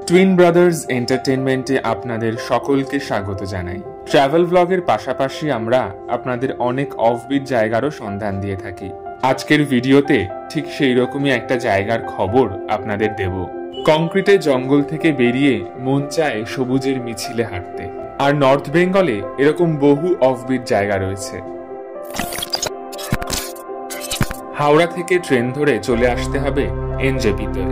Twin brothers এন্টারটেইনমেন্টে আপনাদের সকলকে স্বাগত জানাই। ট্রাভেল ব্লগের পাশাপাশি আমরা আপনাদের অনেক অফবিট জায়গারও সন্ধান দিয়ে থাকি। আজকের ভিডিওতে ঠিক সেই রকমই একটা জায়গার খবর আপনাদের দেব। কংক্রিটের জঙ্গল থেকে বেরিয়ে মন চায় সবুজের মিছিলে হাঁটতে। আর নর্থ বেঙ্গলে এরকম বহু অফবিট জায়গা রয়েছে। হাওড়া থেকে ট্রেন ধরে চলে আসতে হবে এনজেপিতে।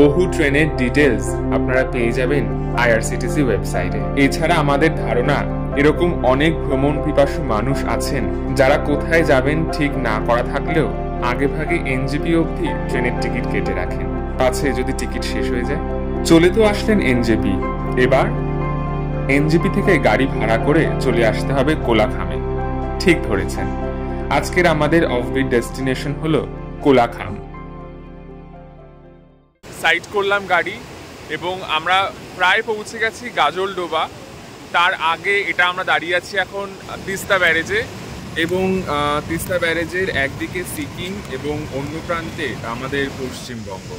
বহু ট্রেনের ডিটেলস আপনারা পেয়ে যাবেন আইআরসিটিসি ওয়েবসাইটে। এছাড়া আমাদের ধারণা এরকম অনেক ভ্রমণ পিপাসু মানুষ আছেন যারা কোথায় যাবেন ঠিক না করা থাকলেও আগে ভাগে এনজেপি অবধি ট্রেনের টিকিট কেটে রাখেন, পাছে যদি টিকিট শেষ হয়ে যায়। চলে তো আসলেন এনজেপি, এবার এনজেপি থেকে গাড়ি ভাড়া করে চলে আসতে হবে কোলাখামে। ঠিক ধরেছেন, আজকের আমাদের অফবিট ডেস্টিনেশন হলো কোলাখাম। সাইড করলাম গাড়ি এবং আমরা প্রায় পৌঁছে গেছি গাজলডোবা। তার আগে এটা আমরা দাঁড়িয়ে আছি এখন তিস্তা ব্যারেজে, এবং তিস্তা ব্যারেজের একদিকে সিকিম এবং অন্য প্রান্তে আমাদের পশ্চিমবঙ্গ।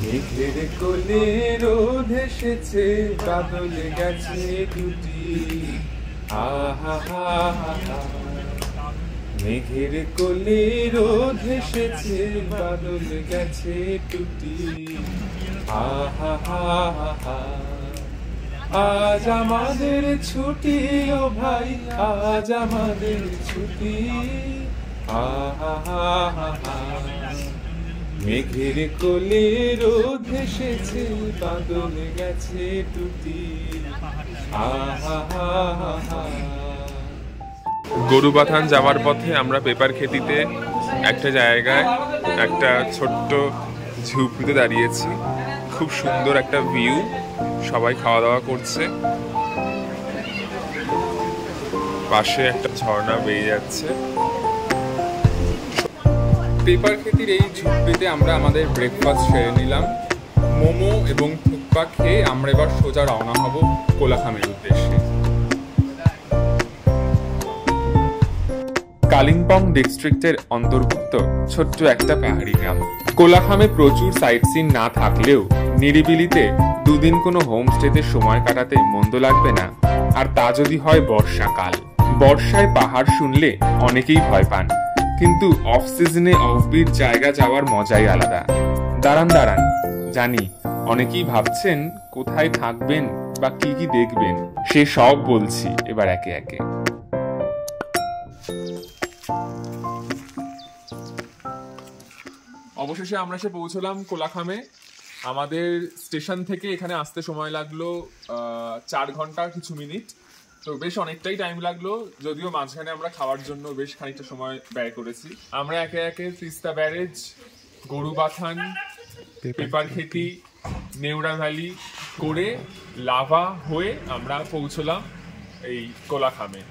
মেঘের কোলে রোদ এসেছে, বাদল গেছে টুটি, আহা হা হা। মেঘের কোলে রোদ এসেছে, বাদল গেছে টুটি, আহা হা হা। আজ আমাদের ছুটি ও ভাই, আজ আমাদের ছুটি, আহা হা হা। মেঘের কোলে রোদ এসেছে, বাদল গেছে টুটি, আহা হা হা। গরুবাথান যাওয়ার পথে আমরা পেপার খেতিতে একটা জায়গায় একটা ছোট্ট ঝুপড়িতে দাঁড়িয়েছি। খুব সুন্দর একটা ভিউ, সবাই খাওয়া দাওয়া করছে, পাশে একটা ঝর্ণা বেয়ে যাচ্ছে। পেপার খেতির এই ঝুপড়িতে আমরা আমাদের ব্রেকফাস্ট সেরে নিলাম। মোমো এবং থুকপা খেয়ে আমরা এবার সোজা রওনা হব কোলাখামের উদ্দেশ্যে। কালিম্পং ডিস্ট্রিক্টের অন্তর্ভুক্ত ছোট্ট একটা পাহাড়ি গ্রাম। কোলাখামে প্রচুর সাইট সিন না থাকলেও নিরিবিলিতে দুদিন কোনো হোমস্টেতে সময় কাটাতে মন্দ লাগবে না। আর তা যদি হয় বর্ষাকাল। বর্ষায় পাহাড় শুনলে অনেকেই ভয় পান, কিন্তু অফ সিজনে অফবিট জায়গা যাওয়ার মজাই আলাদা। দাঁড়ান, জানি অনেকেই ভাবছেন কোথায় থাকবেন বা কি কি দেখবেন, সে সব বলছি এবার একে একে। অবশেষে আমরা এসে পৌঁছলাম কোলাখামে। আমাদের স্টেশন থেকে এখানে আসতে সময় লাগলো 4 ঘন্টা কিছু মিনিট। তো বেশ অনেকটাই টাইম লাগলো, যদিও মাঝখানে আমরা খাওয়ার জন্য বেশ খানিকটা সময় ব্যয় করেছি। আমরা একে একে তিস্তা ব্যারেজ, গরুবাথান, পেপার খেতি, নেউরা ভ্যালি করে লাভা হয়ে আমরা পৌঁছলাম এই কোলাখামে।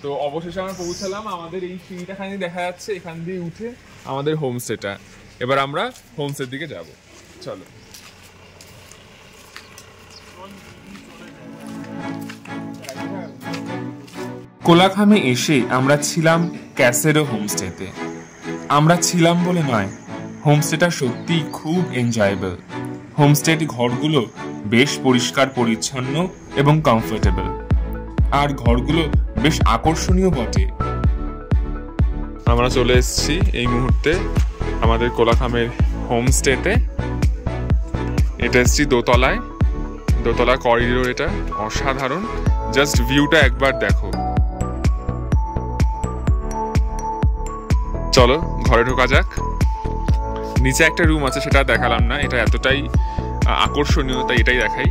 তো অবশেষে আমরা পৌঁছালাম। আমাদের এই সিঁড়িটাখানি দেখা যাচ্ছে, এখান দিয়ে উঠে আমাদের হোমস্টেটা। এবার আমরা হোমস্টের দিকে যাব, চলো। কোলাখামে এসে আমরা ছিলাম ক্যাসেরো হোমস্টেতে। আমরা ছিলাম বলে নয়, হোমস্টেটা সত্যিই খুব এনজয়েবল। হোমস্টের ঘরগুলো বেশ পরিষ্কার পরিচ্ছন্ন এবং কমফোর্টেবল, আর ঘরগুলো বেশ আকর্ষণীয় বটে। আমরা চলে এসেছি এই মুহূর্তে আমাদের কোলাখামের হোমস্টেতে। এটা এসেছি দোতলায়, দোতলা করিডোর, এটা অসাধারণ। জাস্ট ভিউটা একবার দেখো। চলো ঘরে ঢোকা যাক। নিচে একটা রুম আছে, সেটা দেখালাম না, এটা এতটাই আকর্ষণীয় তাই এটাই দেখাই।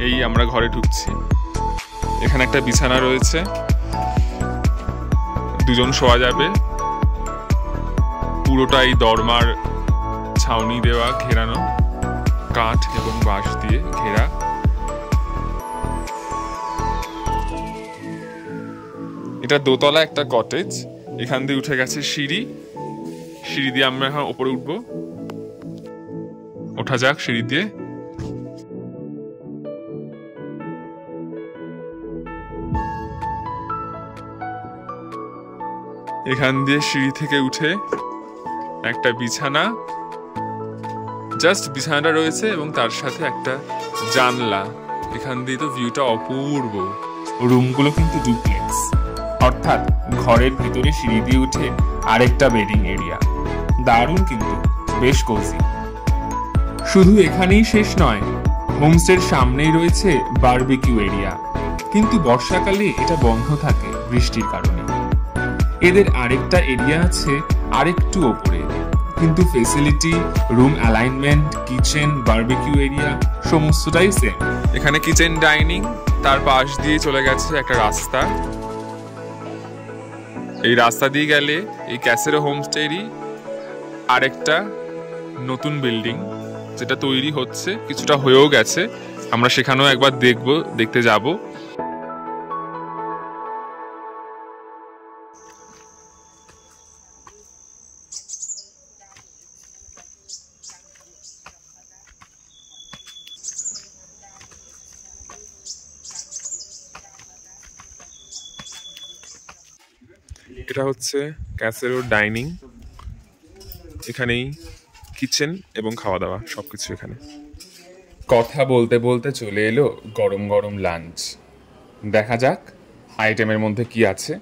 এই আমরা ঘরে ঢুকছি। এখানে একটা বিছানা রয়েছে, 2 জন শোয়া যাবে। পুরোটাই দরমার ছাউনি দেওয়া, ঘেরানো, কাঠ এবং বাঁশ দিয়ে ঘেরা। এটা দোতলা একটা কটেজ। এখান দিয়ে উঠে গেছে সিঁড়ি দিয়ে আমরা এখন ওপরে উঠবো। ওঠা যাক সিঁড়ি দিয়ে। এখান দিয়ে সিঁড়ি থেকে উঠে একটা বিছানা, জাস্ট বিছানাটা রয়েছে এবং তার সাথে একটা জানলা। এখান দিয়ে তো ভিউটা অপূর্ব। রুমগুলো কিন্তু ডুপ্লেক্স, অর্থাৎ ঘরের ভিতরে সিঁড়ি দিয়ে উঠে আরেকটা বেডিং এরিয়া। দারুণ, কিন্তু বেশ কোজি। শুধু এখানেই শেষ নয়, হোমস্টের সামনেই রয়েছে বারবিকিউ এরিয়া, কিন্তু বর্ষাকালে এটা বন্ধ থাকে বৃষ্টির কারণে। এদের আরেকটা এরিয়া আছে আরেকটু ওপরে, কিন্তু facility, room alignment, kitchen, barbecue area সমস্তটাই সেম। এখানে কিচেন, ডাইনিং, তার পাশ দিয়ে চলে গেছে একটা রাস্তা। এই রাস্তা দিয়ে গেলে এই ক্যাসেরো হোমস্টেরই আরেকটা নতুন বিল্ডিং, যেটা তৈরি হচ্ছে, কিছুটা হয়েও গেছে। আমরা সেখানেও একবার দেখতে যাব। এটা হচ্ছে ক্যাসেরো ডাইনিং। এখানেই কিচেন এবং খাওয়া দাওয়া সবকিছু এখানে। কথা বলতে বলতে চলে এলো গরম গরম লাঞ্চ। দেখা যাক আইটেমের মধ্যে কি আছে।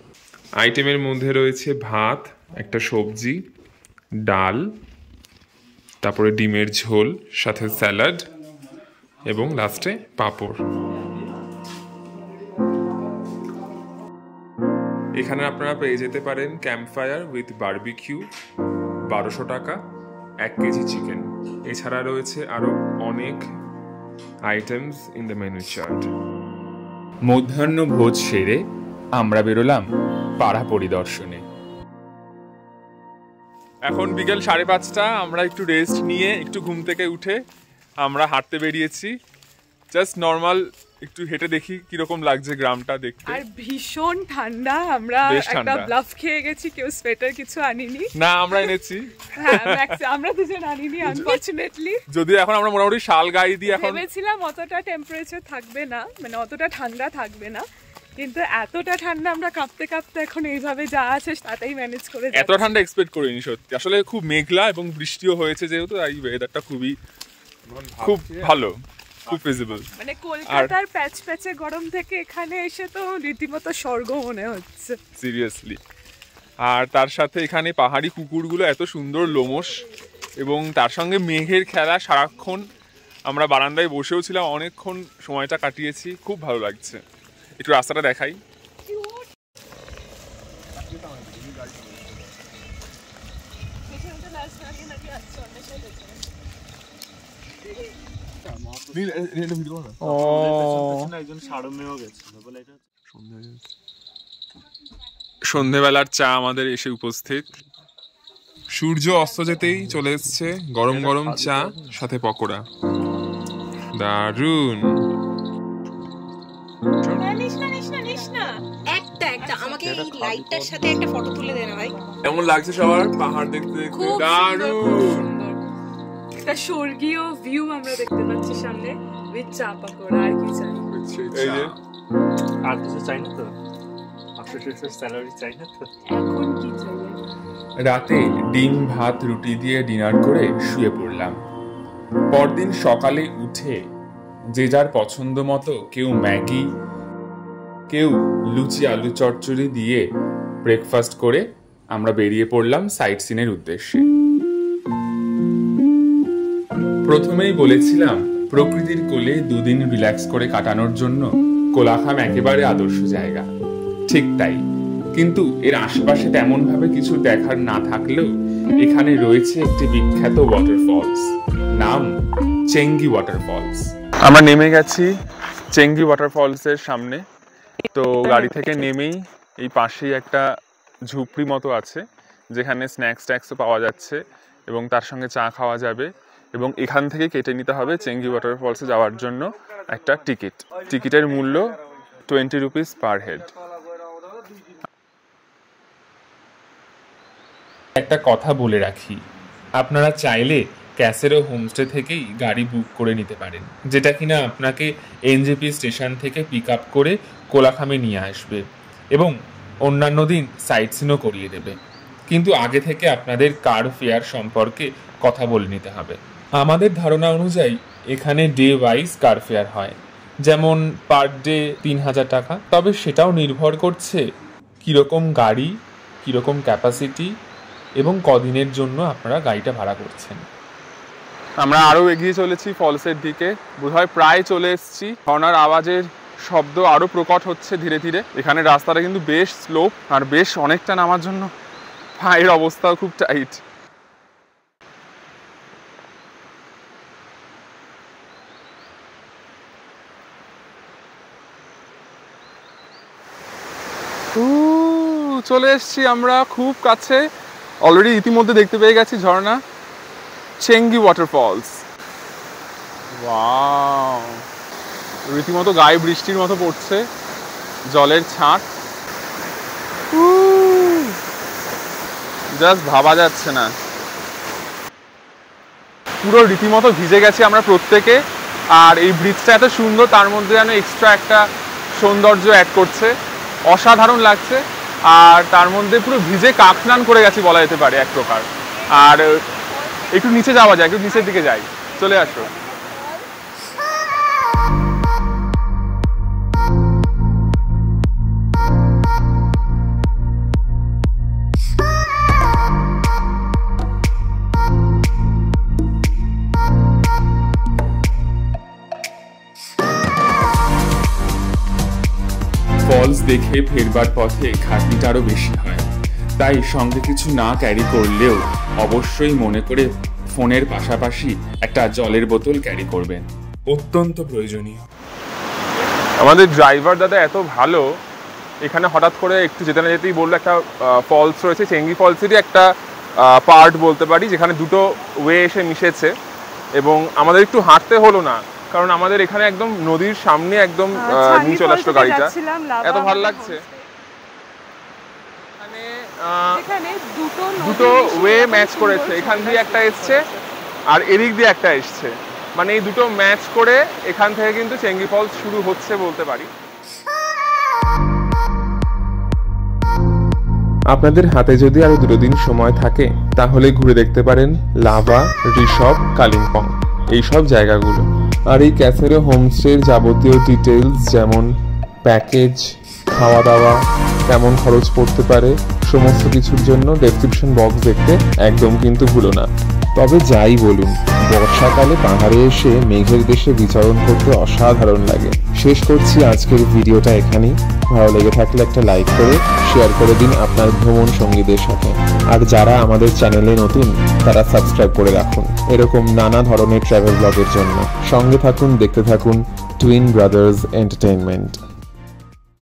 আইটেমের মধ্যে রয়েছে ভাত, একটা সবজি, ডাল, তারপরে ডিমের ঝোল, সাথে স্যালাড এবং লাস্টে পাঁপড়। এখানে আপনারা পেয়ে যেতে পারেন ক্যাম্পফায়ার উইথ বারবিকিউ, 1200 টাকা, 1 কেজি চিকেন। এছাড়া রয়েছে আরো অনেক items in the menu chart. মধ্যাহ্ন ভোজ সেরে আমরা বেরোলাম পাড়া পরিদর্শনে। এখন বিকেল 5:30। আমরা একটু রেস্ট নিয়ে একটু ঘুম থেকে উঠে আমরা হাঁটতে বেরিয়েছি। জাস্ট নর্মাল একটু হেঁটে দেখি কিরকম লাগছে গ্রামটা দেখতে। আর ভীষণ ঠান্ডা। আমরা একটা ব্লাফ খেয়ে গেছি, কেউ সোয়েটার কিছু আনিনি। না, আমরা এনেছি। হ্যাঁ, আমরা দুজন আনিনি আনফরচুনেটলি। যদিও এখন আমরা মোটামুটি শাল গায়ে দিয়ে এখন ভেবেছিলাম অতটা টেম্পারেচার থাকবে না, মানে অতটা ঠান্ডা থাকবে না, কিন্তু এতটা ঠান্ডা আমরা কাঁপতে কাঁপতে এখন এইভাবে যা আছে তাতেই ম্যানেজ করে যাচ্ছি। এত ঠান্ডা এক্সপেক্ট করিনি সত্যি। আসলে খুব মেঘলা এবং বৃষ্টিও হয়েছে, যেহেতু এই ওয়েদারটা খুব ভালো, খুব ফিজিবল। মানে কলকাতার প্যাচ প্যাচে গরম থেকে এখানে এসে তো রীতিমতো স্বর্গ মনে হচ্ছে, সিরিয়াসলি। আর তার সাথে এখানে পাহাড়ি কুকুরগুলো এত সুন্দর লোমশ, এবং তার সঙ্গে মেঘের খেলা সারাক্ষণ। আমরা বারান্দায় বসেও ছিলাম, অনেকক্ষণ সময়টা কাটিয়েছি, খুব ভালো লাগছে। একটু রাস্তাটা দেখাই। সন্ধেবেলার চা আমাদের এসে উপস্থিত। সূর্য অস্ত যেতেই চলে এসছে গরম গরম চা, সাথে পকোড়া। দারুন। কেমন লাগছে সবার পাহাড় দেখতে? দারুন, একটা স্বর্গীয় ভিউ আমরা দেখতে পাচ্ছি সামনে, উইথ চা পকোড়া। আর কি চাই? এই যে আর কিছু চাই না তো, স্যালারি চাই না তো। এখন কি চাই? রাতে ডিম ভাত রুটি দিয়ে ডিনার করে শুয়ে পড়লাম। পরদিন সকালে উঠে যে যার পছন্দ মতো, কেউ ম্যাগি, কেউ লুচি আলু চচ্চড়ি দিয়ে ব্রেকফাস্ট করে আমরা বেরিয়ে পড়লাম সাইট সিনের উদ্দেশ্যে। প্রথমেই বলেছিলাম প্রকৃতির কোলে দুদিন রিল্যাক্স করে কাটানোর জন্য কোলাখাম একেবারে আদর্শ জায়গা। ঠিক তাই, কিন্তু এর আশেপাশে তেমন ভাবে কিছু দেখার না থাকলেও এখানে রয়েছে একটি বিখ্যাত ওয়াটারফলস, নাম চেঙ্গি ওয়াটারফলস। আমরা নেমে গেছি চেঙ্গি ওয়াটারফলসের সামনে। তো গাড়ি থেকে নেমেই এই পাশেই একটা ঝুপড়ি মতো আছে, যেখানে স্ন্যাক্স ট্যাক্সও পাওয়া যাচ্ছে এবং তার সঙ্গে চা খাওয়া যাবে। এবং এখান থেকে কেটে নিতে হবে চেঙ্গি ওয়াটারফলসে যাওয়ার জন্য একটা টিকিট। টিকিটের মূল্য 20 রুপিস পার হেড। একটা কথা বলে রাখি, আপনারা চাইলে ক্যাসেরো হোমস্টে থেকেই গাড়ি বুক করে নিতে পারেন, যেটা কিনা আপনাকে এনজেপি স্টেশন থেকে পিক আপ করে কোলাখামে নিয়ে আসবে। এবং অন্যান্য দিন সাইট সিনও করিয়ে দেবে, কিন্তু আগে থেকে আপনাদের কার ফেয়ার সম্পর্কে কথা বলে নিতে হবে। আমাদের ধারণা অনুযায়ী এখানে ডে ওয়াইজ কার ফেয়ার হয়, যেমন পার ডে 3000 টাকা। তবে সেটাও নির্ভর করছে কীরকম গাড়ি, কীরকম ক্যাপাসিটি এবং কদিনের জন্য আপনারা গাড়িটা ভাড়া করছেন। আমরা আরও এগিয়ে চলেছি ফলসের দিকে, বোধহয় প্রায় চলে এসেছি। ঝর্ণার আওয়াজের শব্দ আরও প্রকট হচ্ছে ধীরে ধীরে। এখানে রাস্তাটা কিন্তু বেশ স্লোপ আর বেশ অনেকটা নামার জন্য পায়ের অবস্থাও খুব টাইট। চলে এসছি আমরা খুব কাছে, অলরেডি ইতিমধ্যে দেখতে পেয়ে গেছি ঝর্ণা চেঙ্গি ওয়াটারফলস। ওয়াও, রীতিমতো গায়ে বৃষ্টির মতো পড়ছে জলের ছাঁট, জাস্ট ভাবা যাচ্ছে না। পুরো রীতিমতো ভিজে গেছি আমরা প্রত্যেকে, আর এই ব্রিজটা এত সুন্দর, তার মধ্যে যেন এক্সট্রা একটা সৌন্দর্য অ্যাড করছে, অসাধারণ লাগছে। আর তার মধ্যে পুরো ভিজে কাকস্নান করে গেছি বলা যেতে পারে এক প্রকার। আর একটু নিচে যাওয়া যায়, একটু নিচের দিকে যাই, চলে আসো। ফলস দেখে ফেরবার পথে খাটনিটা আরও বেশি হয়, তাই সঙ্গে কিছু না ক্যারি করলেও অবশ্যই মনে করে ফোনের পাশাপাশি একটা জলের বোতল ক্যারি করবেন, অত্যন্ত প্রয়োজনীয়। আমাদের ড্রাইভার দাদা এত ভালো, এখানে হঠাৎ করে একটু যেতে না যেতেই বললো একটা ফলস রয়েছে, চেঙ্গি ফলসেরই একটা পার্ট বলতে পারি, যেখানে দুটো ওয়ে এসে মিশেছে। এবং আমাদের একটু হাঁটতে হলো না, কারণ আমাদের এখানে একদম নদীর সামনে একদম নিয়ে চলে আসলো গাড়িটা, এত ভালো লাগছে। এখানে দুটো ওয়ে ম্যাচ করেছে, এখান দিয়ে একটা এসছে আর এদিক দিয়ে একটা এসছে, মানে এই দুটো ম্যাচ করে এখান থেকে কিন্তু চেঙ্গি ফলস শুরু হচ্ছে বলতে পারি। আপনাদের হাতে যদি আরো 2 দিন সময় থাকে তাহলে ঘুরে দেখতে পারেন লাভা, ঋষভ, কালিম্পং এইসব জায়গাগুলো। আর এই ক্যাফের হোমস্টের যাবতীয় ডিটেলস যেমন প্যাকেজ, খাওয়া দাওয়া, কেমন খরচ পড়তে পারে, সমস্ত কিছুর জন্য ডেসক্রিপশন বক্স দেখতে একদম কিন্তু ভুলো না। তবে যাই বলুন, বর্ষাকালে পাহাড়ে এসে মেঘের দেশে বিচরণ করতে অসাধারণ লাগে। শেষ করছি আজকের ভিডিওটা এখানেই। ভালো লেগে থাকলে একটা লাইক করে শেয়ার করে দিন আপনার ভ্রমণ সঙ্গীদের সাথে। আর যারা আমাদের চ্যানেলে নতুন তারা সাবস্ক্রাইব করে রাখুন এরকম নানা ধরনের ট্রাভেল ব্লগের জন্য। সঙ্গে থাকুন, দেখতে থাকুন টুইন ব্রাদার্স এন্টারটেইনমেন্ট।